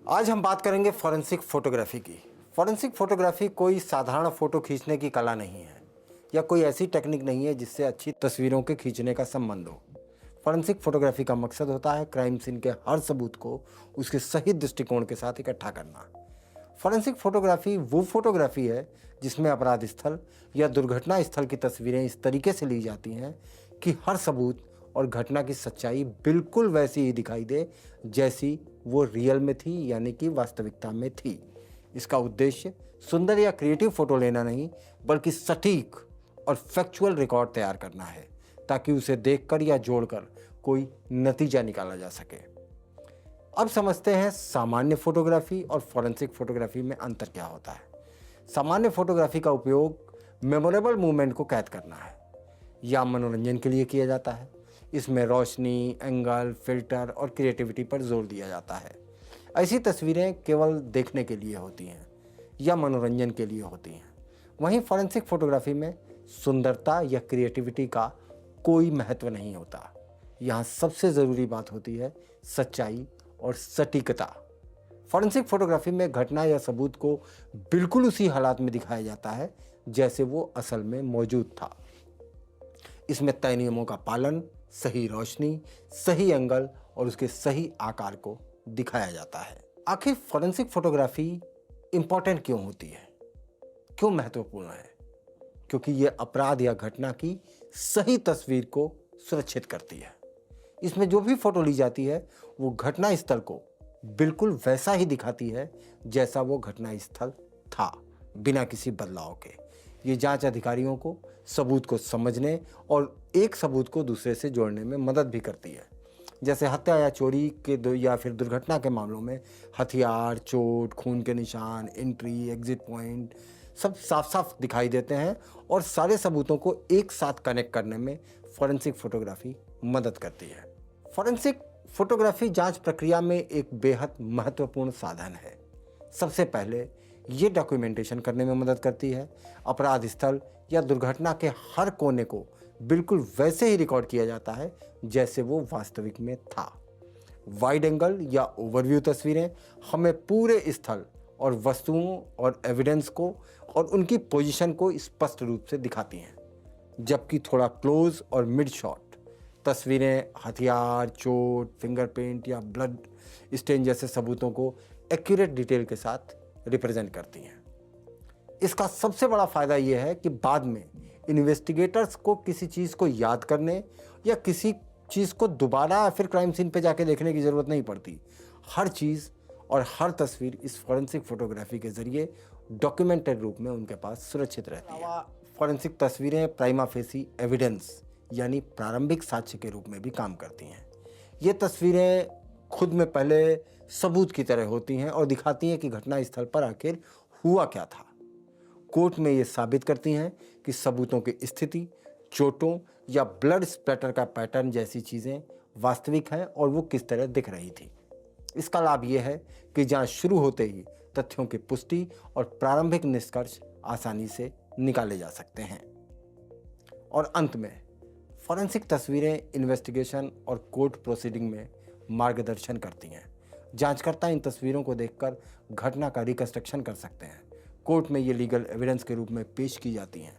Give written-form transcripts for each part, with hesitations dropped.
आज हम बात करेंगे फॉरेंसिक फोटोग्राफी की। फॉरेंसिक फोटोग्राफी कोई साधारण फ़ोटो खींचने की कला नहीं है या कोई ऐसी टेक्निक नहीं है जिससे अच्छी तस्वीरों के खींचने का संबंध हो। फॉरेंसिक फोटोग्राफी का मकसद होता है क्राइम सीन के हर सबूत को उसके सही दृष्टिकोण के साथ इकट्ठा करना। फॉरेंसिक फोटोग्राफी वो फोटोग्राफी है जिसमें अपराध स्थल या दुर्घटना स्थल की तस्वीरें इस तरीके से ली जाती हैं कि हर सबूत और घटना की सच्चाई बिल्कुल वैसी ही दिखाई दे जैसी वो रियल में थी, यानी कि वास्तविकता में थी। इसका उद्देश्य सुंदर या क्रिएटिव फोटो लेना नहीं, बल्कि सटीक और फैक्चुअल रिकॉर्ड तैयार करना है ताकि उसे देखकर या जोड़कर कोई नतीजा निकाला जा सके। अब समझते हैं सामान्य फोटोग्राफी और फॉरेंसिक फोटोग्राफी में अंतर क्या होता है। सामान्य फोटोग्राफी का उपयोग मेमोरेबल मूवमेंट को कैद करना है या मनोरंजन के लिए किया जाता है। इसमें रोशनी, एंगल, फिल्टर और क्रिएटिविटी पर जोर दिया जाता है। ऐसी तस्वीरें केवल देखने के लिए होती हैं या मनोरंजन के लिए होती हैं। वहीं फॉरेंसिक फोटोग्राफी में सुंदरता या क्रिएटिविटी का कोई महत्व नहीं होता। यहाँ सबसे ज़रूरी बात होती है सच्चाई और सटीकता। फॉरेंसिक फोटोग्राफी में घटना या सबूत को बिल्कुल उसी हालात में दिखाया जाता है जैसे वो असल में मौजूद था। इसमें तय नियमों का पालन, सही रोशनी, सही एंगल और उसके सही आकार को दिखाया जाता है। आखिर फॉरेंसिक फोटोग्राफी इंपॉर्टेंट क्यों होती है, क्यों महत्वपूर्ण है? क्योंकि ये अपराध या घटना की सही तस्वीर को सुरक्षित करती है। इसमें जो भी फोटो ली जाती है वो घटना स्थल को बिल्कुल वैसा ही दिखाती है जैसा वो घटना स्थल था, बिना किसी बदलाव के। ये जांच अधिकारियों को सबूत को समझने और एक सबूत को दूसरे से जोड़ने में मदद भी करती है। जैसे हत्या या चोरी के या फिर दुर्घटना के मामलों में हथियार, चोट, खून के निशान, एंट्री, एग्जिट पॉइंट सब साफ साफ दिखाई देते हैं और सारे सबूतों को एक साथ कनेक्ट करने में फॉरेंसिक फोटोग्राफी मदद करती है। फॉरेंसिक फोटोग्राफी जांच प्रक्रिया में एक बेहद महत्वपूर्ण साधन है। सबसे पहले ये डॉक्यूमेंटेशन करने में मदद करती है। अपराध स्थल या दुर्घटना के हर कोने को बिल्कुल वैसे ही रिकॉर्ड किया जाता है जैसे वो वास्तविक में था। वाइड एंगल या ओवरव्यू तस्वीरें हमें पूरे स्थल और वस्तुओं और एविडेंस को और उनकी पोजीशन को स्पष्ट रूप से दिखाती हैं, जबकि थोड़ा क्लोज और मिड शॉट तस्वीरें हथियार, चोट, फिंगरप्रिंट या ब्लड स्टेन जैसे सबूतों को एक्यूरेट डिटेल के साथ रिप्रेजेंट करती हैं। इसका सबसे बड़ा फ़ायदा यह है कि बाद में इन्वेस्टिगेटर्स को किसी चीज़ को याद करने या किसी चीज़ को दोबारा फिर क्राइम सीन पे जाके देखने की ज़रूरत नहीं पड़ती। हर चीज़ और हर तस्वीर इस फॉरेंसिक फोटोग्राफी के ज़रिए डॉक्यूमेंटेड रूप में उनके पास सुरक्षित रहती है। फॉरेंसिक तस्वीरें प्राइमा फेसी एविडेंस यानी प्रारंभिक साक्ष्य के रूप में भी काम करती हैं। ये तस्वीरें खुद में पहले सबूत की तरह होती हैं और दिखाती हैं कि घटना स्थल पर आखिर हुआ क्या था। कोर्ट में ये साबित करती हैं कि सबूतों की स्थिति, चोटों या ब्लड स्प्लैटर का पैटर्न जैसी चीज़ें वास्तविक हैं और वो किस तरह दिख रही थी। इसका लाभ ये है कि जांच शुरू होते ही तथ्यों की पुष्टि और प्रारंभिक निष्कर्ष आसानी से निकाले जा सकते हैं। और अंत में फॉरेंसिक तस्वीरें इन्वेस्टिगेशन और कोर्ट प्रोसीडिंग में मार्गदर्शन करती हैं। जांचकर्ता इन तस्वीरों को देखकर घटना का रिकंस्ट्रक्शन कर सकते हैं। कोर्ट में ये लीगल एविडेंस के रूप में पेश की जाती हैं।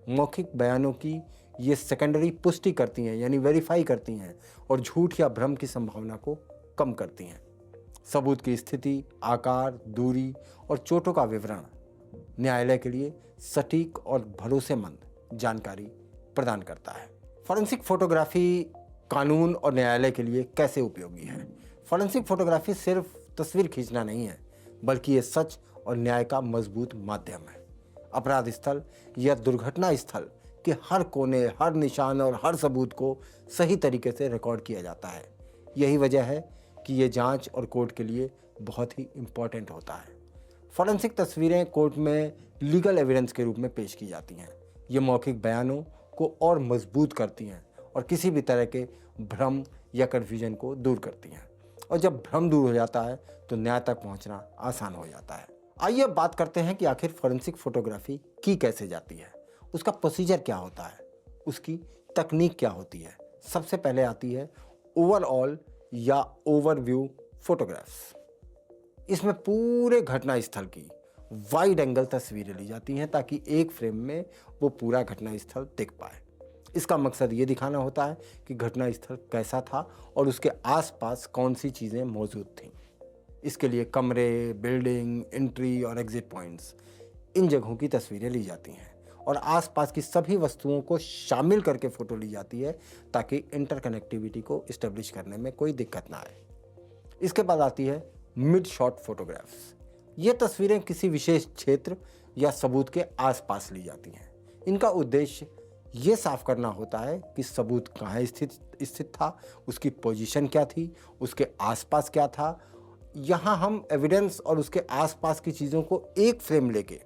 मौखिक बयानों की ये सेकेंडरी पुष्टि करती हैं, यानी वेरीफाई करती हैं और झूठ या भ्रम की संभावना को कम करती हैं। सबूत की स्थिति, आकार, दूरी और चोटों का विवरण न्यायालय के लिए सटीक और भरोसेमंद जानकारी प्रदान करता है। फॉरेंसिक फोटोग्राफी कानून और न्यायालय के लिए कैसे उपयोगी है? फॉरेंसिक फोटोग्राफी सिर्फ तस्वीर खींचना नहीं है, बल्कि ये सच और न्याय का मजबूत माध्यम है। अपराध स्थल या दुर्घटना स्थल के हर कोने, हर निशान और हर सबूत को सही तरीके से रिकॉर्ड किया जाता है। यही वजह है कि ये जांच और कोर्ट के लिए बहुत ही इम्पोर्टेंट होता है। फॉरेंसिक तस्वीरें कोर्ट में लीगल एविडेंस के रूप में पेश की जाती हैं। ये मौखिक बयानों को और मजबूत करती हैं और किसी भी तरह के भ्रम या कन्फ्यूजन को दूर करती हैं। और जब भ्रम दूर हो जाता है तो न्याय तक पहुंचना आसान हो जाता है। आइए बात करते हैं कि आखिर फॉरेंसिक फोटोग्राफी की कैसे जाती है, उसका प्रोसीजर क्या होता है, उसकी तकनीक क्या होती है। सबसे पहले आती है ओवरऑल या ओवरव्यू फोटोग्राफ्स। इसमें पूरे घटनास्थल की वाइड एंगल तस्वीरें ली जाती हैं ताकि एक फ्रेम में वो पूरा घटनास्थल दिख पाए। इसका मकसद ये दिखाना होता है कि घटनास्थल कैसा था और उसके आसपास कौन सी चीज़ें मौजूद थीं। इसके लिए कमरे, बिल्डिंग, एंट्री और एग्जिट पॉइंट्स, इन जगहों की तस्वीरें ली जाती हैं और आसपास की सभी वस्तुओं को शामिल करके फ़ोटो ली जाती है ताकि इंटरकनेक्टिविटी को इस्टेब्लिश करने में कोई दिक्कत ना आए। इसके बाद आती है मिड शॉट फोटोग्राफ्स। ये तस्वीरें किसी विशेष क्षेत्र या सबूत के आसपास ली जाती हैं। इनका उद्देश्य ये साफ करना होता है कि सबूत कहाँ स्थित था, उसकी पोजीशन क्या थी, उसके आसपास क्या था। यहाँ हम एविडेंस और उसके आसपास की चीज़ों को एक फ्रेम लेके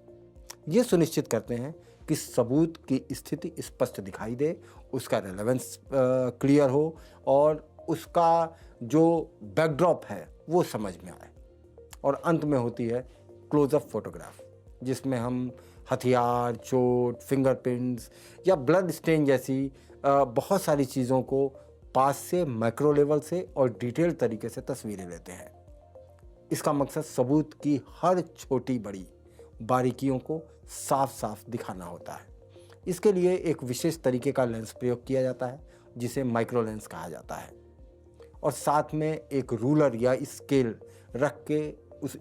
ये सुनिश्चित करते हैं कि सबूत की स्थिति स्पष्ट दिखाई दे, उसका रेलेवेंस क्लियर हो और उसका जो बैकड्रॉप है वो समझ में आए। और अंत में होती है क्लोजअप फोटोग्राफ, जिसमें हम हथियार, चोट, फिंगरप्रिंट्स या ब्लड स्टेन जैसी बहुत सारी चीज़ों को पास से, मैक्रो लेवल से और डिटेल तरीके से तस्वीरें लेते हैं। इसका मकसद सबूत की हर छोटी बड़ी बारीकियों को साफ साफ दिखाना होता है। इसके लिए एक विशेष तरीके का लेंस प्रयोग किया जाता है जिसे माइक्रो लेंस कहा जाता है और साथ में एक रूलर या स्केल रख के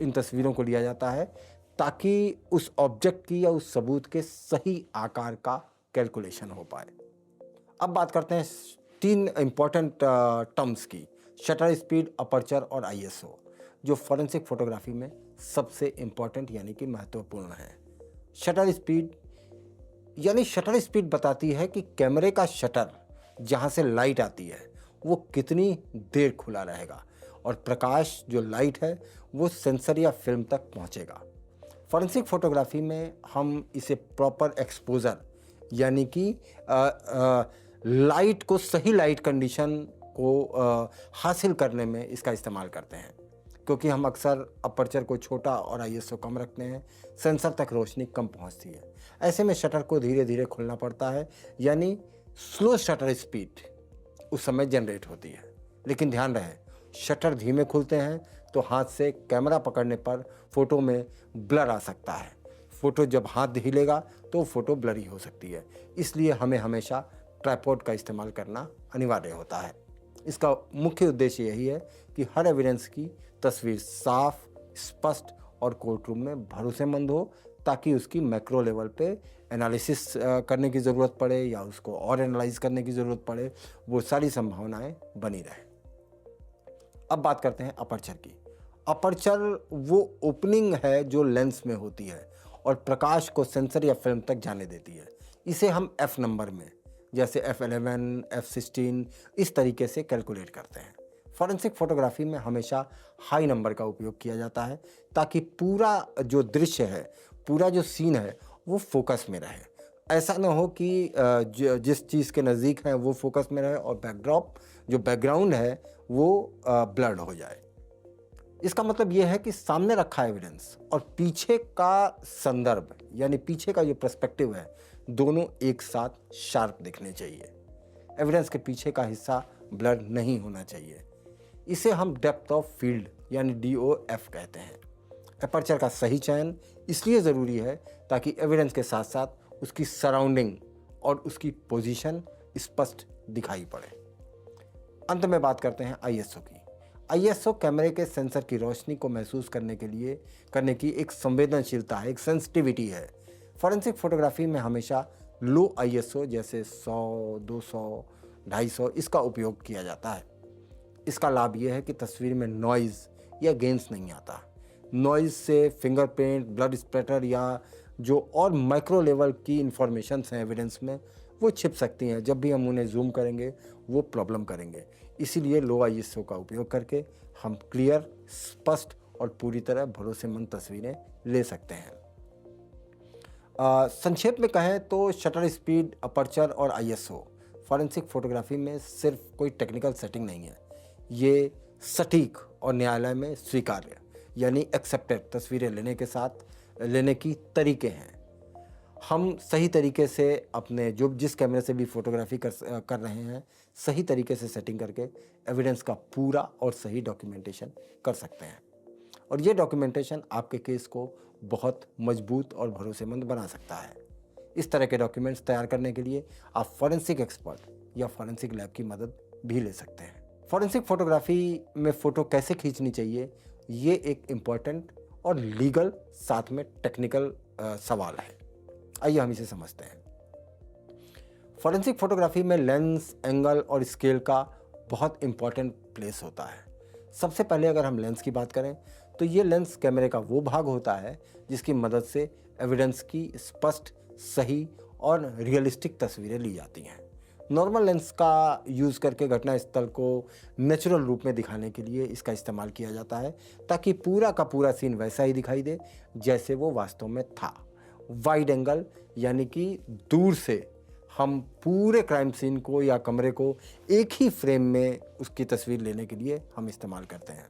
इन तस्वीरों को लिया जाता है ताकि उस ऑब्जेक्ट की या उस सबूत के सही आकार का कैलकुलेशन हो पाए। अब बात करते हैं 3 इम्पॉर्टेंट टर्म्स की, शटर स्पीड, अपर्चर और ISO, जो फॉरेंसिक फोटोग्राफी में सबसे इम्पॉर्टेंट यानी कि महत्वपूर्ण है। शटर स्पीड बताती है कि कैमरे का शटर जहाँ से लाइट आती है वो कितनी देर खुला रहेगा और प्रकाश जो लाइट है वो सेंसर या फिल्म तक पहुँचेगा। फॉरेंसिक फोटोग्राफी में हम इसे प्रॉपर एक्सपोजर यानी कि लाइट को, सही लाइट कंडीशन को हासिल करने में इसका इस्तेमाल करते हैं, क्योंकि हम अक्सर अपर्चर को छोटा और ISO कम रखते हैं, सेंसर तक रोशनी कम पहुंचती है। ऐसे में शटर को धीरे धीरे खुलना पड़ता है, यानी स्लो शटर स्पीड उस समय जनरेट होती है। लेकिन ध्यान रहे, शटर धीमे खुलते हैं तो हाथ से कैमरा पकड़ने पर फ़ोटो में ब्लर आ सकता है। फ़ोटो जब हाथ हिलेगा तो फ़ोटो ब्लरी हो सकती है, इसलिए हमें हमेशा ट्राइपॉड का इस्तेमाल करना अनिवार्य होता है। इसका मुख्य उद्देश्य यही है कि हर एविडेंस की तस्वीर साफ, स्पष्ट और कोर्टरूम में भरोसेमंद हो, ताकि उसकी मैक्रो लेवल पे एनालिसिस करने की ज़रूरत पड़े या उसको और एनालाइज करने की ज़रूरत पड़े, वो सारी संभावनाएं बनी रहे। अब बात करते हैं अपर्चर की। अपर्चर वो ओपनिंग है जो लेंस में होती है और प्रकाश को सेंसर या फिल्म तक जाने देती है। इसे हम F नंबर में, जैसे F11, F16 इस तरीके से कैलकुलेट करते हैं। फॉरेंसिक फोटोग्राफी में हमेशा हाई नंबर का उपयोग किया जाता है ताकि पूरा जो दृश्य है, पूरा जो सीन है वो फोकस में रहे। ऐसा ना हो कि जिस चीज़ के नज़दीक है वो फोकस में रहे और बैकड्रॉप, जो बैकग्राउंड है वो ब्लर्ड हो जाए। इसका मतलब ये है कि सामने रखा एविडेंस और पीछे का संदर्भ यानी पीछे का जो पर्सपेक्टिव है, दोनों एक साथ शार्प दिखने चाहिए। एविडेंस के पीछे का हिस्सा ब्लर नहीं होना चाहिए। इसे हम डेप्थ ऑफ फील्ड यानी DOF कहते हैं। अपर्चर का सही चयन इसलिए ज़रूरी है ताकि एविडेंस के साथ साथ उसकी सराउंडिंग और उसकी पोजीशन स्पष्ट दिखाई पड़े। अंत में बात करते हैं ISO की। ISO कैमरे के सेंसर की रोशनी को महसूस करने की एक संवेदनशीलता है, एक सेंसिटिविटी है। फॉरेंसिक फोटोग्राफी में हमेशा लो ISO जैसे 100, 200, 250 इसका उपयोग किया जाता है। इसका लाभ यह है कि तस्वीर में नॉइज़ या गेंस नहीं आता। नॉइज़ से फिंगरप्रिंट, ब्लड स्प्लैटर या जो और माइक्रो लेवल की इंफॉर्मेशंस हैं एविडेंस में, वो छिप सकती हैं। जब भी हम उन्हें जूम करेंगे वो प्रॉब्लम करेंगे। इसीलिए लो ISO का उपयोग करके हम क्लियर, स्पष्ट और पूरी तरह भरोसेमंद तस्वीरें ले सकते हैं। संक्षेप में कहें तो शटर स्पीड, अपर्चर और ISO फॉरेंसिक फोटोग्राफी में सिर्फ कोई टेक्निकल सेटिंग नहीं है, ये सटीक और न्यायालय में स्वीकार्य यानी एक्सेप्टेड तस्वीरें लेने की तरीके हैं। हम सही तरीके से अपने जिस कैमरे से भी फोटोग्राफी कर रहे हैं, सही तरीके से सेटिंग करके एविडेंस का पूरा और सही डॉक्यूमेंटेशन कर सकते हैं। और ये डॉक्यूमेंटेशन आपके केस को बहुत मजबूत और भरोसेमंद बना सकता है। इस तरह के डॉक्यूमेंट्स तैयार करने के लिए आप फॉरेंसिक एक्सपर्ट या फॉरेंसिक लैब की मदद भी ले सकते हैं। फॉरेंसिक फोटोग्राफी में फ़ोटो कैसे खींचनी चाहिए, ये एक इम्पॉर्टेंट और लीगल साथ में टेक्निकल सवाल है। आइए हम इसे समझते हैं। फॉरेंसिक फोटोग्राफी में लेंस, एंगल और स्केल का बहुत इम्पॉर्टेंट प्लेस होता है। सबसे पहले अगर हम लेंस की बात करें तो ये लेंस कैमरे का वो भाग होता है जिसकी मदद से एविडेंस की स्पष्ट, सही और रियलिस्टिक तस्वीरें ली जाती हैं। नॉर्मल लेंस का यूज़ करके घटना स्थल को नेचुरल रूप में दिखाने के लिए इसका इस्तेमाल किया जाता है ताकि पूरा का पूरा सीन वैसा ही दिखाई दे जैसे वो वास्तव में था। वाइड एंगल यानी कि दूर से हम पूरे क्राइम सीन को या कमरे को एक ही फ्रेम में उसकी तस्वीर लेने के लिए हम इस्तेमाल करते हैं।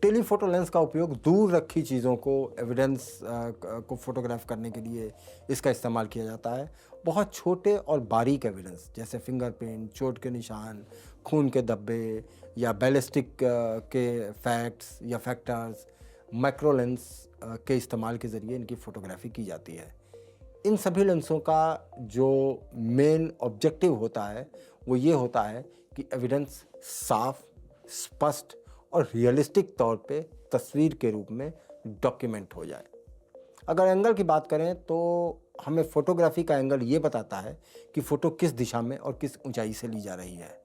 टेलीफोटो लेंस का उपयोग दूर रखी चीज़ों को, एविडेंस को फोटोग्राफ करने के लिए इसका इस्तेमाल किया जाता है। बहुत छोटे और बारीक एविडेंस जैसे फिंगरप्रिंट, चोट के निशान, खून के धब्बे या बैलिस्टिक के फैक्ट्स या फैक्टर्स, माइक्रो लेंस के इस्तेमाल के ज़रिए इनकी फ़ोटोग्राफी की जाती है। इन सभी लेंसों का जो मेन ऑब्जेक्टिव होता है वो ये होता है कि एविडेंस साफ, स्पष्ट और रियलिस्टिक तौर पे तस्वीर के रूप में डॉक्यूमेंट हो जाए। अगर एंगल की बात करें तो हमें फोटोग्राफी का एंगल ये बताता है कि फ़ोटो किस दिशा में और किस ऊंचाई से ली जा रही है।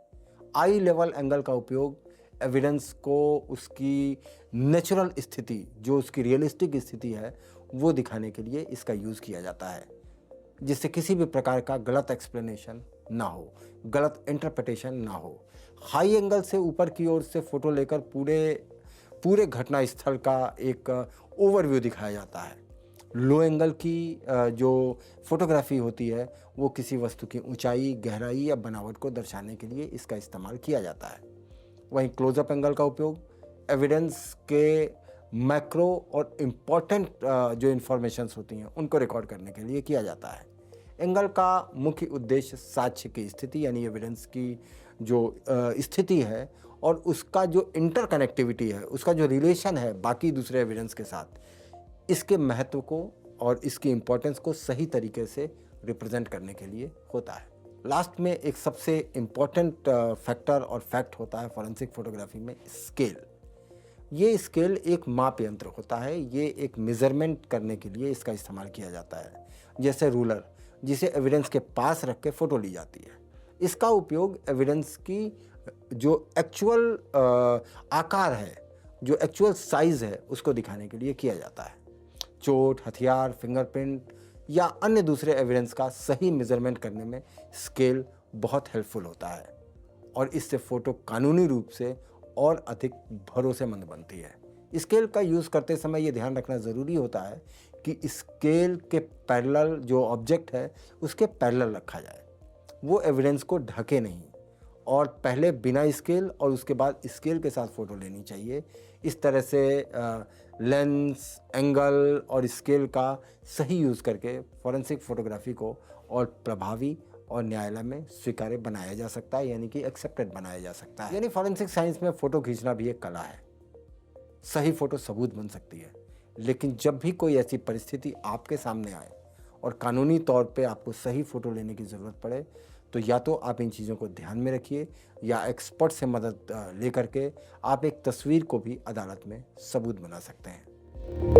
आई लेवल एंगल का उपयोग एविडेंस को उसकी नेचुरल स्थिति, जो उसकी रियलिस्टिक स्थिति है, वो दिखाने के लिए इसका यूज़ किया जाता है जिससे किसी भी प्रकार का गलत एक्सप्लेनेशन ना हो, गलत इंटरप्रिटेशन ना हो। हाई एंगल से ऊपर की ओर से फ़ोटो लेकर पूरे घटना स्थल का एक ओवरव्यू दिखाया जाता है। लो एंगल की जो फोटोग्राफी होती है वो किसी वस्तु की ऊंचाई, गहराई या बनावट को दर्शाने के लिए इसका इस्तेमाल किया जाता है। वहीं क्लोजअप एंगल का उपयोग एविडेंस के मैक्रो और इम्पॉर्टेंट जो इन्फॉर्मेशंस होती हैं उनको रिकॉर्ड करने के लिए किया जाता है। एंगल का मुख्य उद्देश्य साक्ष्य की स्थिति यानी एविडेंस की जो स्थिति है और उसका जो इंटरकनेक्टिविटी है, उसका जो रिलेशन है बाकी दूसरे एविडेंस के साथ, इसके महत्व को और इसकी इम्पोर्टेंस को सही तरीके से रिप्रेजेंट करने के लिए होता है। लास्ट में एक सबसे इम्पॉर्टेंट फैक्टर और फैक्ट होता है फॉरेंसिक फोटोग्राफी में, स्केल। ये स्केल एक माप यंत्र होता है। ये एक मेज़रमेंट करने के लिए इसका इस्तेमाल किया जाता है, जैसे रूलर जिसे एविडेंस के पास रख के फ़ोटो ली जाती है। इसका उपयोग एविडेंस की जो एक्चुअल आकार है, जो एक्चुअल साइज़ है, उसको दिखाने के लिए किया जाता है। चोट, हथियार, फिंगरप्रिंट या अन्य दूसरे एविडेंस का सही मेज़रमेंट करने में स्केल बहुत हेल्पफुल होता है और इससे फ़ोटो कानूनी रूप से और अधिक भरोसेमंद बनती है। स्केल का यूज़ करते समय ये ध्यान रखना ज़रूरी होता है कि स्केल के पैरेलल जो ऑब्जेक्ट है उसके पैरेलल रखा जाए, वो एविडेंस को ढके नहीं, और पहले बिना स्केल और उसके बाद स्केल के साथ फ़ोटो लेनी चाहिए। इस तरह से लेंस, एंगल और स्केल का सही यूज़ करके फॉरेंसिक फ़ोटोग्राफी को और प्रभावी और न्यायालय में स्वीकार्य बनाया जा सकता है, यानी कि एक्सेप्टेड बनाया जा सकता है। यानी फॉरेंसिक साइंस में फ़ोटो खींचना भी एक कला है। सही फ़ोटो सबूत बन सकती है, लेकिन जब भी कोई ऐसी परिस्थिति आपके सामने आए और कानूनी तौर पे आपको सही फ़ोटो लेने की ज़रूरत पड़े तो या तो आप इन चीज़ों को ध्यान में रखिए या एक्सपर्ट से मदद लेकर के आप एक तस्वीर को भी अदालत में सबूत बना सकते हैं।